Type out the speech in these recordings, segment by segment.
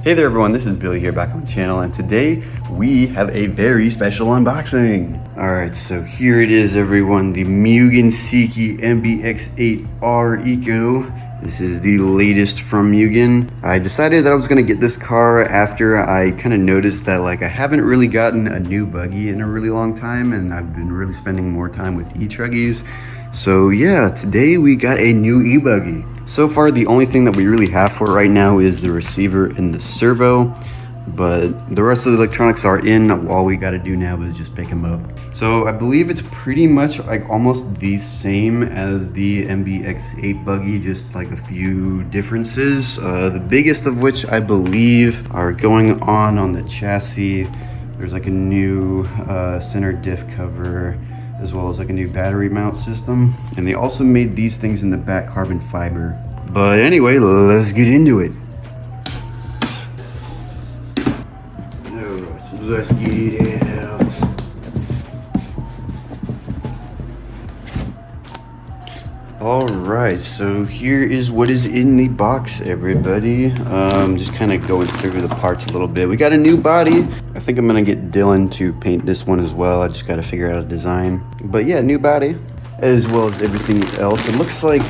Hey there everyone, this is Billy here back on the channel, and today we have a very special unboxing. Alright, so here it is everyone, the Mugen Seiki MBX8R Eco. This is the latest from Mugen. I decided that I was going to get this car after I kind of noticed that I haven't really gotten a new buggy in a really long time, and I've been really spending more time with e-truggies. So yeah, today we got a new e-buggy. So far, the only thing that we really have for it right now is the receiver and the servo, but the rest of the electronics are in. All we got to do now is just pick them up. So I believe it's pretty much almost the same as the MBX8 buggy, just a few differences. The biggest of which I believe are going on the chassis. There's a new center diff cover, as well as a new battery mount system. And they also made these things in the back carbon fiber. But anyway, let's get into it. Alright, so let's get it out. Alright, so here is what is in the box, everybody. Just kind of going through the parts a little bit. We got a new body. I think I'm gonna get Dylan to paint this one as well. I just gotta figure out a design. But yeah, new body, as well as everything else. It looks like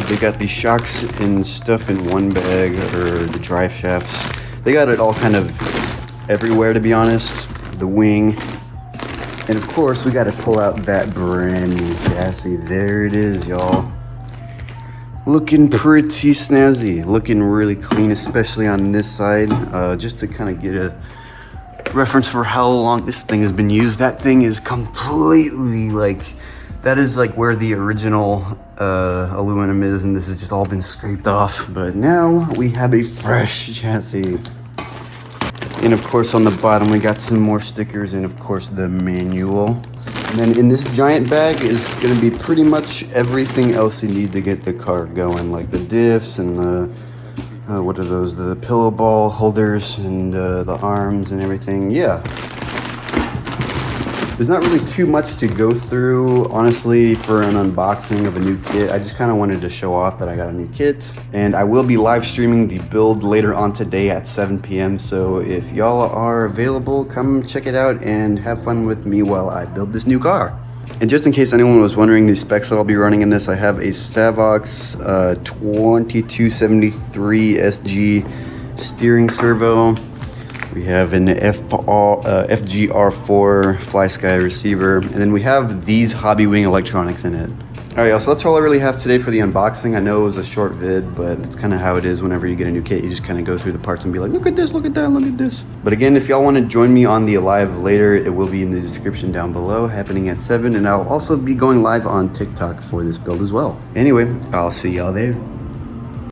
they got the shocks and stuff in one bag, or the drive shafts. They got it all kind of everywhere, to be honest. The wing. And of course, we got to pull out that brand new chassis. There it is, y'all. Looking pretty snazzy. Looking really clean, especially on this side. Just to kind of get a reference for how long this thing has been used. That thing is completely that is where the original aluminum is, and this has just all been scraped off. But now we have a fresh chassis. And of course on the bottom we got some more stickers, and of course the manual. And then in this giant bag is going to be pretty much everything else you need to get the car going, like the diffs and the what are those, the pillow ball holders and the arms and everything. Yeah, there's not really too much to go through, honestly, for an unboxing of a new kit. I just kind of wanted to show off that I got a new kit. And I will be live streaming the build later on today at 7 p.m. So if y'all are available, come check it out and have fun with me while I build this new car. And just in case anyone was wondering the specs that I'll be running in this, I have a Savox 2273 SG steering servo. We have an FGR4 Fly Sky receiver, and then we have these Hobby Wing electronics in it. Alright y'all, so that's all I really have today for the unboxing. I know it was a short vid, but it's kind of how it is whenever you get a new kit. You just kind of go through the parts and be like, look at this, look at that, look at this. But again, if y'all want to join me on the live later, it will be in the description down below, happening at 7, and I'll also be going live on TikTok for this build as well. Anyway, I'll see y'all there.